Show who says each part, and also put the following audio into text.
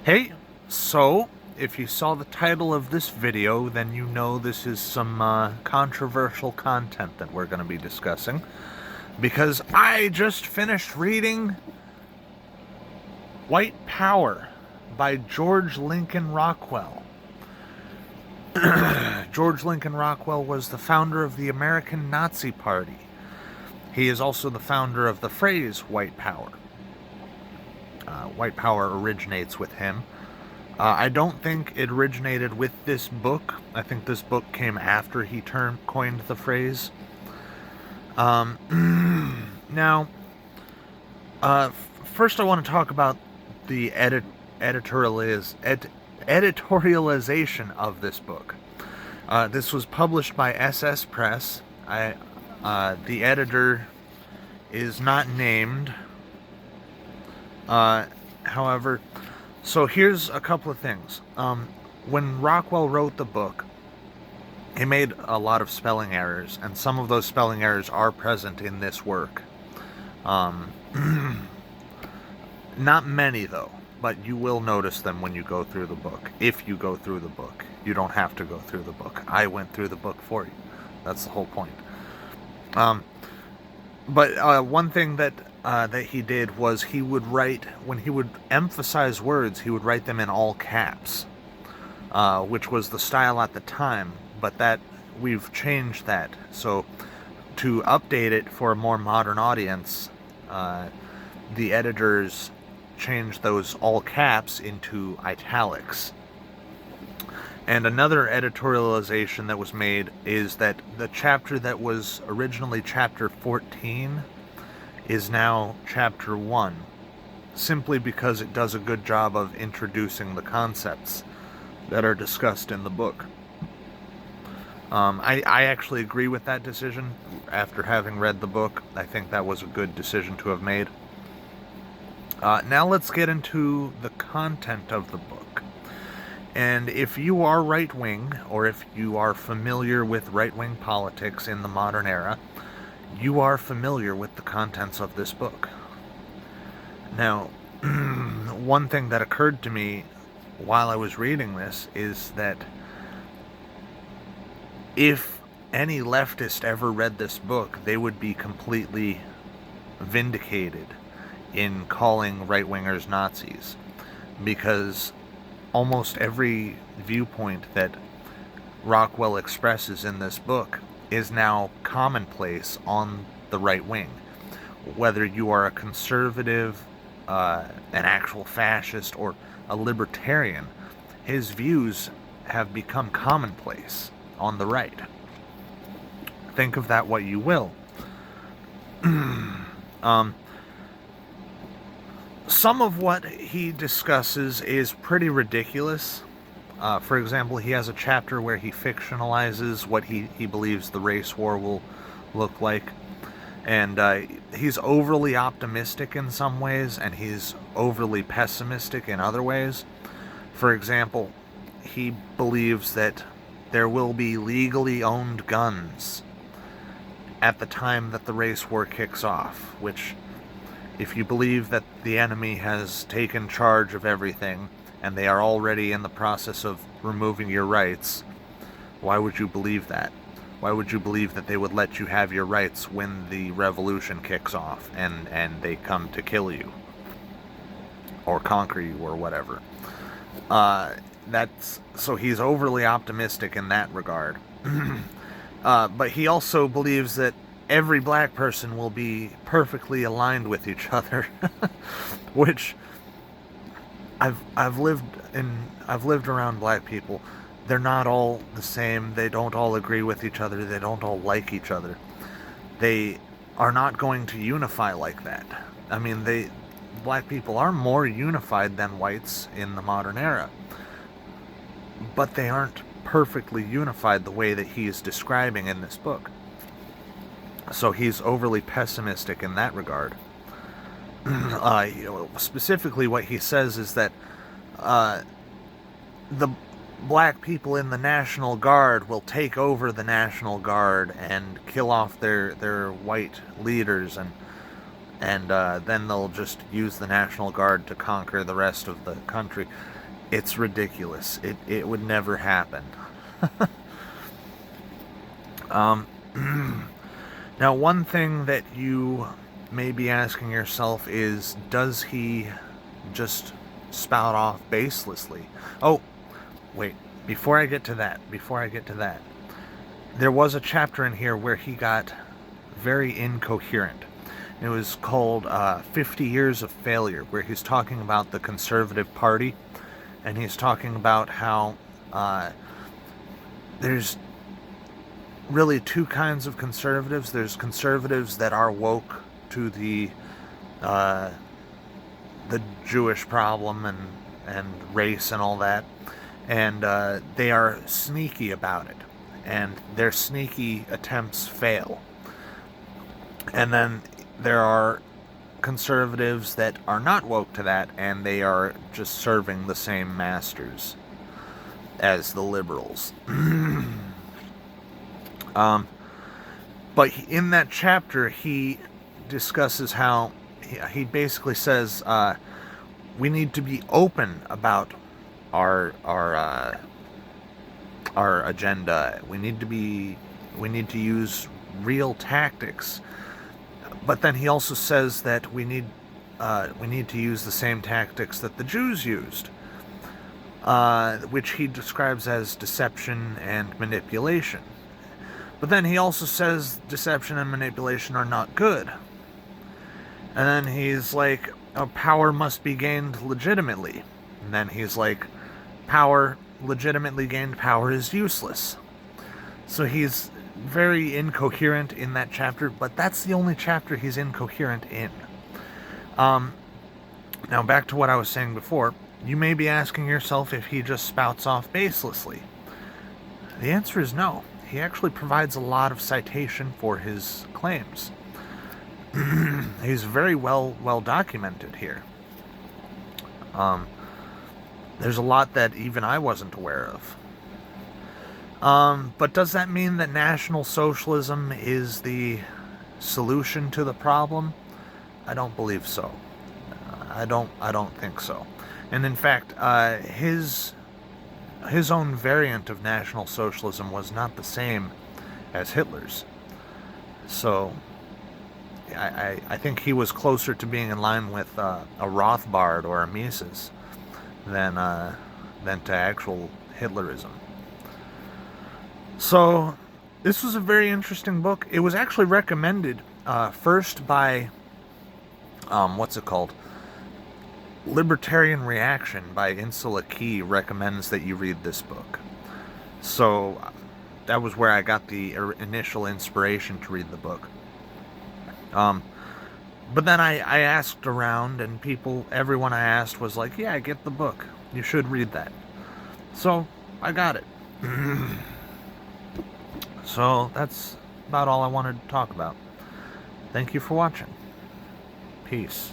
Speaker 1: Hey, so if you saw the title of this video, then you know this is some controversial content that we're going to be discussing. Because I just finished reading White Power by George Lincoln Rockwell. George Lincoln Rockwell was the founder of the American Nazi Party. He is also the founder of the phrase white power. White power originates with him. I don't think it originated with this book. I think this book came after he coined the phrase. Now, first I want to talk about the editorialization of this book. This was published by SS Press. The editor is not named. However, so here's a couple of things. When Rockwell wrote the book, he made a lot of spelling errors, and some of those spelling errors are present in this work. Not many, though, but you will notice them when you go through the book. If you go through the book. You don't have to go through the book. I went through the book for you. That's the whole point. But one thing that he did was he would write, when he would emphasize words, he would write them in all caps, which was the style at the time, but that we've changed that. So to update it for a more modern audience, the editors changed those all caps into italics. And another editorialization that was made is that the chapter that was originally chapter 14 is now chapter 1, simply because it does a good job of introducing the concepts that are discussed in the book. I actually agree with that decision. After having read the book, I think that was a good decision to have made. Now let's get into the content of the book. And if you are right-wing, or if you are familiar with right-wing politics in the modern era, you are familiar with the contents of this book. Now, one thing that occurred to me while I was reading this is that if any leftist ever read this book, they would be completely vindicated in calling right-wingers Nazis, because almost every viewpoint that Rockwell expresses in this book is now commonplace on the right wing. Whether you are a conservative, an actual fascist, or a libertarian, his views have become commonplace on the right. Think of that what you will. Some of what he discusses is pretty ridiculous. For example, he has a chapter where he fictionalizes what he believes the race war will look like. And he's overly optimistic in some ways, and he's overly pessimistic in other ways. For example, he believes that there will be legally owned guns at the time that the race war kicks off, which, if you believe that the enemy has taken charge of everything and they are already in the process of removing your rights, why would you believe that? Why would you believe that they would let you have your rights when the revolution kicks off and they come to kill you or conquer you or whatever? So he's overly optimistic in that regard. But he also believes that every black person will be perfectly aligned with each other, which I've lived around black people. They're not all the same. They don't all agree with each other. They don't all like each other. They are not going to unify like that. I mean, black people are more unified than whites in the modern era, but they aren't perfectly unified the way that he is describing in this book. So he's overly pessimistic in that regard. Specifically what he says is that the black people in the National Guard will take over the National Guard and kill off their white leaders, and and then they'll just use the National Guard to conquer the rest of the country. It's ridiculous. It would never happen. um, Now, one thing that you may be asking yourself is, does he just spout off baselessly? Oh, wait, before I get to that, there was a chapter in here where he got very incoherent. It was called 50 Years of Failure, where he's talking about the Conservative Party, and he's talking about how there's really two kinds of conservatives. There's conservatives that are woke to the Jewish problem and race and all that, and they are sneaky about it, and their sneaky attempts fail. And then there are conservatives that are not woke to that, and they are just serving the same masters as the liberals. But in that chapter, he discusses how he basically says we need to be open about our agenda. We need to use real tactics. But then he also says that we need to use the same tactics that the Jews used, which he describes as deception and manipulation. But then he also says deception and manipulation are not good. And then he's like, power must be gained legitimately. And then he's like, legitimately gained power is useless. So he's very incoherent in that chapter, but that's the only chapter he's incoherent in. Now back to what I was saying before. You may be asking yourself if he just spouts off baselessly. The answer is no. He actually provides a lot of citation for his claims. He's very well documented here. There's a lot that even I wasn't aware of. But does that mean that National Socialism is the solution to the problem? I don't believe so. I don't think so. And in fact, his own variant of National Socialism was not the same as Hitler's. So I think he was closer to being in line with a Rothbard or a Mises than to actual Hitlerism. So this was a very interesting book. It was actually recommended first by what's it called? Libertarian Reaction by Insula Key recommends that you read this book. So that was where I got the initial inspiration to read the book. But then I asked around, and everyone I asked was like, yeah, get the book. You should read that. So I got it. So that's about all I wanted to talk about. Thank you for watching. Peace.